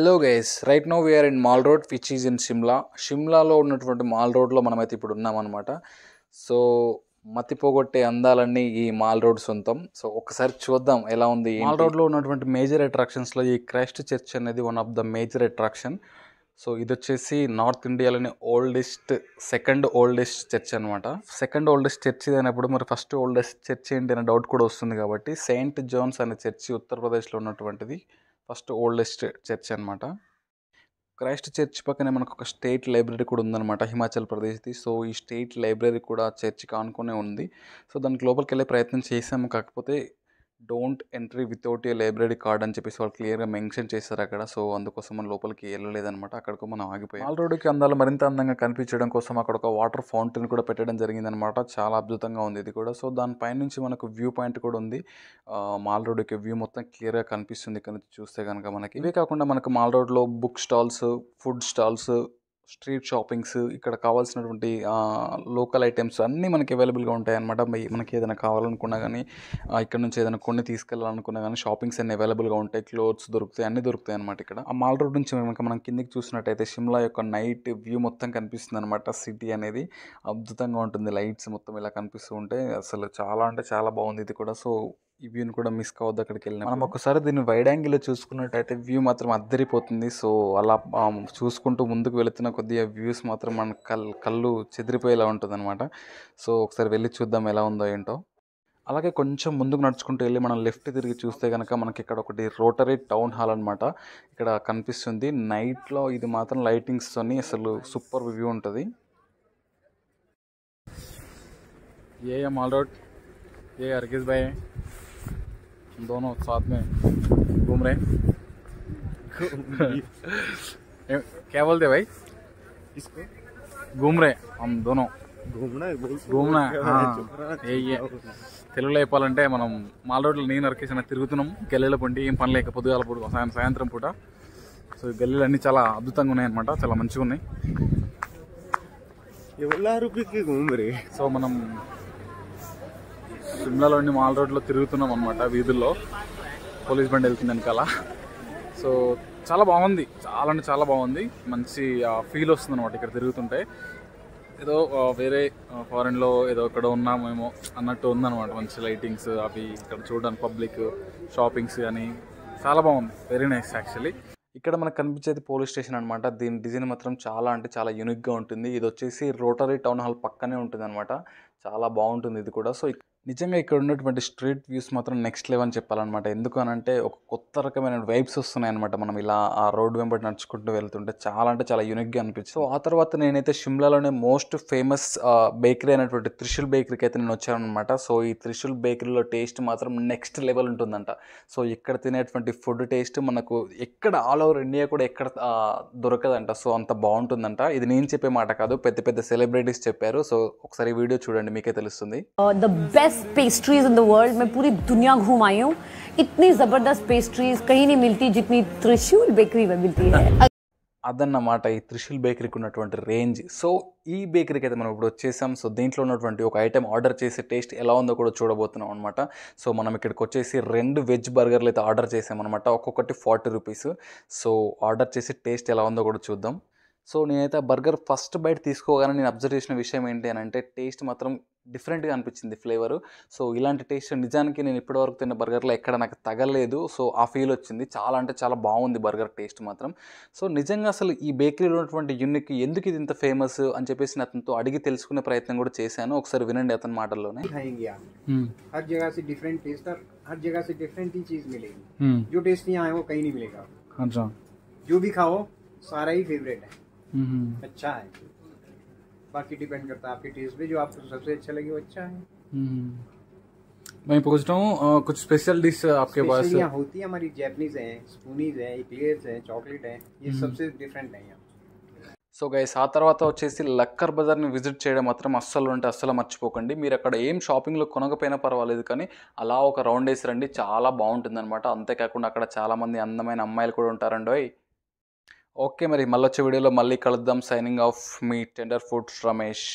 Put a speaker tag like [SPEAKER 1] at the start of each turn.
[SPEAKER 1] Hello guys, right now we are in Mall Road which is in Shimla. షిమ్లాలో ఉన్నటువంటి mall రోడ్లో మనమైతే ఇప్పుడు ఉన్నామన్నమాట. సో మతి పోగొట్టే అందాలన్నీ ఈ మాల్ రోడ్ సొంతం. సో ఒకసారి చూద్దాం ఎలా ఉంది. మాల్ రోడ్లో ఉన్నటువంటి మేజర్ అట్రాక్షన్స్లో ఈ క్రైస్ట్ చర్చ్ అనేది one of the major attraction. So ఇది వచ్చేసి నార్త్ ఇండియాలోని సెకండ్ ఓల్డెస్ట్ చర్చ్ అనమాట. సెకండ్ ఓల్డెస్ట్ చర్చ్ అయినప్పుడు మరి ఫస్ట్ ఓల్డెస్ట్ చర్చ్ ఏంటి అనే డౌట్ కూడా వస్తుంది కాబట్టి సెయింట్ జాన్స్ అనే చర్చి ఉత్తరప్రదేశ్లో ఉన్నటువంటిది ఫస్ట్ ఓల్డెస్ట్ చర్చ్ అనమాట. క్రైస్ట్ చర్చ్ పక్కనే మనకు ఒక స్టేట్ లైబ్రరీ కూడా ఉందన్నమాట, హిమాచల్ ప్రదేశ్ది. సో ఈ స్టేట్ లైబ్రరీ కూడా చర్చ్కి ఆనుకునే ఉంది. సో దానికి లోపలికి వెళ్ళే ప్రయత్నం చేసాము, కాకపోతే don't entry without a library card అని చెప్పేసి వాళ్ళు క్లియర్గా మెన్షన్ చేశారు అక్కడ. సో అందుకోసం మనం లోపలికి వెళ్ళలేదన్నమాట, అక్కడికి మనం ఆగిపోయాం. మాల్ రోడ్డుకి అందాలు మరింత అందంగా కనిపించడం కోసం అక్కడ ఒక వాటర్ ఫౌంటైన్ కూడా పెట్టడం జరిగిందనమాట. చాలా అద్భుతంగా ఉంది ఇది కూడా. సో దానిపై నుంచి మనకు వ్యూ పాయింట్ కూడా ఉంది. మాల్ రోడ్డుకి వ్యూ మొత్తం క్లియర్గా కనిపిస్తుంది ఇక్కడ నుంచి చూస్తే కనుక మనకి. ఇవే కాకుండా మనకు మాల్ రోడ్లో book stalls, food stalls, street shoppings, ఇక్కడ కావాల్సినటువంటి లోకల్ ఐటమ్స్ అన్నీ మనకి అవైలబుల్గా ఉంటాయి అన్నమాట. మనకి ఏదైనా కావాలనుకున్నా కానీ, ఇక్కడ నుంచి ఏదైనా కొన్ని తీసుకెళ్ళాలనుకున్నా కానీ షాపింగ్స్ అన్నీ అవైలబుల్గా ఉంటాయి. క్లోత్స్ దొరుకుతాయి, అన్నీ దొరుకుతాయి అనమాట ఇక్కడ. ఆ మాల్ రోడ్ నుంచి మనం కిందికి చూసినట్టయితే షిమ్లా యొక్క నైట్ వ్యూ మొత్తం కనిపిస్తుంది అనమాట. సిటీ అనేది అద్భుతంగా ఉంటుంది, లైట్స్ మొత్తం ఇలా కనిపిస్తూ ఉంటే అసలు చాలా అంటే చాలా బాగుంది ఇది కూడా. సో ఈ వ్యూని కూడా మిస్ కావద్దు అక్కడికి వెళ్ళిన. మనం ఒకసారి దీన్ని వైడ్ యాంగిల్లో చూసుకున్నట్టయితే వ్యూ మాత్రం అద్దరిపోతుంది. సో అలా చూసుకుంటూ ముందుకు వెళుతున్న కొద్దిగా వ్యూస్ మాత్రం మన కళ్ళు చెదిరిపోయేలా ఉంటుంది అనమాట. సో ఒకసారి వెళ్ళి చూద్దాం ఎలా ఉందో ఏంటో. అలాగే కొంచెం ముందుకు నడుచుకుంటూ వెళ్ళి మనం లెఫ్ట్ తిరిగి చూస్తే కనుక మనకి ఇక్కడ ఒకటి రోటరీ టౌన్ హాల్ అనమాట ఇక్కడ కనిపిస్తుంది. నైట్లో ఇది మాత్రం లైటింగ్స్తోని అసలు సూపర్ వ్యూ ఉంటుంది. ఏ మాల్ రోడ్, ఏ अर्गिस भाई दोनों साथ में घूम रहे क्या बोलते भाई इसको? घूम रहे हम दोनों. घूमना यही है. తెలుగులో చెప్పాలంటే మనం మాల్ రోడ్లో నేను నరికేసిన తిరుగుతున్నాం. గల్లీలో పండి ఏం పని లేక పొద్దుగాల పూట సాయంత్రం పూట. సో గల్లీలు అన్నీ చాలా అద్భుతంగా ఉన్నాయి అనమాట, చాలా మంచిగా ఉన్నాయి. సో మనం షిమ్లాలోని మాల్ రోడ్లో తిరుగుతున్నాం అనమాట, వీధుల్లో పోలీస్ బండి వెళ్తుంది వెనకాల. సో చాలా బాగుంది, చాలా అంటే చాలా బాగుంది. మంచి ఫీల్ వస్తుంది అనమాట ఇక్కడ తిరుగుతుంటే. ఏదో వేరే ఫారెన్లో ఏదో ఇక్కడ ఉన్నామేమో అన్నట్టు ఉందన్నమాట. మంచి లైటింగ్స్ అవి ఇక్కడ చూడడానికి, పబ్లిక్ షాపింగ్స్ కానీ చాలా బాగుంది. Very nice actually. ఇక్కడ మనకు కనిపించేది పోలీస్ స్టేషన్ అనమాట. దీని డిజైన్ మాత్రం చాలా అంటే చాలా యూనిక్గా ఉంటుంది. ఇది వచ్చేసి రోటరీ టౌన్ హాల్ పక్కనే ఉంటుంది అనమాట. చాలా బాగుంటుంది ఇది కూడా. సో నిజంగా ఇక్కడ ఉన్నటువంటి స్ట్రీట్ వ్యూస్ మాత్రం నెక్స్ట్ లెవెల్ అని చెప్పాలన్నమాట. ఎందుకు అనంటే ఒక కొత్త రకమైన వైబ్స్ వస్తున్నాయి అనమాట. మనం ఇలా ఆ రోడ్డు వెంబడి నడుచుకుంటూ వెళ్తుంటే చాలా అంటే చాలా యూనిక్గా అనిపించింది. సో ఆ తర్వాత నేనైతే షిమ్లాలోనే మోస్ట్ ఫేమస్ బేకరీ అయినటువంటి త్రిశూల్ బేకరీకి అయితే నేను వచ్చాను అనమాట. సో ఈ త్రిశూల్ బేకరీలో టేస్ట్ మాత్రం నెక్స్ట్ లెవెల్ ఉంటుందంట. సో ఇక్కడ తినేటువంటి ఫుడ్ టేస్ట్ మనకు ఎక్కడ ఆల్ ఓవర్ ఇండియా కూడా ఎక్కడ దొరకదంట. సో అంత బాగుంటుందంట. ఇది నేను చెప్పే మాట కాదు, పెద్ద పెద్ద సెలబ్రిటీస్ చెప్పారు. సో ఒకసారి వీడియో చూడండి, మీకే తెలుస్తుంది.
[SPEAKER 2] पेस्ट्रीज इन द वर्ल्ड, मैं पूरी दुनिया घूम आई हूँ. इतनी जबरदस्त पेस्ट्रीज कहीं नहीं मिलती जितनी त्रिशूल बेकरी में मिलती है.
[SPEAKER 1] అదన్నమాట ఈ త్రిశూల్ బేకరీకి ఉన్నటువంటి రేంజ్. సో ఈ బేకరీకి అయితే మనం ఇప్పుడు వచ్చేసాం. సో దీంట్లో ఉన్నటువంటి ఒక ఐటెం ఆర్డర్ చేసి టేస్ట్ ఎలా ఉందో కూడా చూడబోతున్నాం అనమాట. సో మనం ఇక్కడికి వచ్చేసి 2 వెజ్ బర్గర్లు అయితే ఆర్డర్ చేసామన్నమాట, ఒక్కొక్కటి 40 రూపీస్. సో ఆర్డర్ చేసి టేస్ట్ ఎలా ఉందో కూడా చూద్దాం. సో నేనైతే ఆ బర్గర్ ఫస్ట్ బైట్ తీసుకోగానే నేను అబ్జర్వ్ చేసిన విషయం ఏంటి అని అంటే టేస్ట్ మాత్రం డిఫరెంట్గా అనిపించింది ఫ్లేవరు. సో ఇలాంటి టేస్ట్ నిజానికి నేను ఇప్పటివరకు తిన్న బర్గర్లో ఎక్కడ నాకు తగలేదు. సో ఆ ఫీల్ వచ్చింది. చాలా అంటే చాలా బాగుంది బర్గర్ టేస్ట్ మాత్రం. సో నిజంగా అసలు ఈ బేకరీలో ఉన్నటువంటి యూనిక్ ఎందుకు ఇది ఇంత ఫేమస్ అని చెప్పేసి అతనితో అడిగి తెలుసుకునే ప్రయత్నం కూడా చేశాను. ఒకసారి వినండి అతని మాటల్లోనే.
[SPEAKER 3] हर जगह से डिफरेंट टेस्ट और हर जगह से डिफरेंट ही चीज मिलेगी. जो टेस्ट यहाँ है वो कहीं नहीं मिलेगा.
[SPEAKER 1] अच्छा,
[SPEAKER 3] जो भी खाओ सारा ही फेवरेट है, अच्छा है. बाकी डिपेंड करता है आपके टेस्ट पे, जो आपको सबसे अच्छा लगे वो अच्छा है.
[SPEAKER 1] मैं पूछ रहा हूँ कुछ स्पेशल डिश आपके पास
[SPEAKER 3] यहाँ होती है हमारी. जैपनीज है, स्पूनीज है, इक्लेयर्स है, चॉकलेट है, ये सबसे डिफरेंट है यहाँ.
[SPEAKER 1] సో గైస్ ఆ తర్వాత వచ్చేసి లక్కర్ బజార్ని విజిట్ చేయడం మాత్రం అస్సలు మర్చిపోకండి. మీరు అక్కడ ఏం షాపింగ్లో కొనకపోయినా పర్వాలేదు, కానీ అలా ఒక రౌండ్ వేసి రండి, చాలా బాగుంటుంది అనమాట. అంతేకాకుండా అక్కడ చాలామంది అందమైన అమ్మాయిలు కూడా ఉంటారండి. ఓకే, మరి మళ్ళీ వచ్చే వీడియోలో మళ్ళీ కలుద్దాం. సైనింగ్ ఆఫ్ మీ టెండర్ ఫుడ్స్ రమేష్.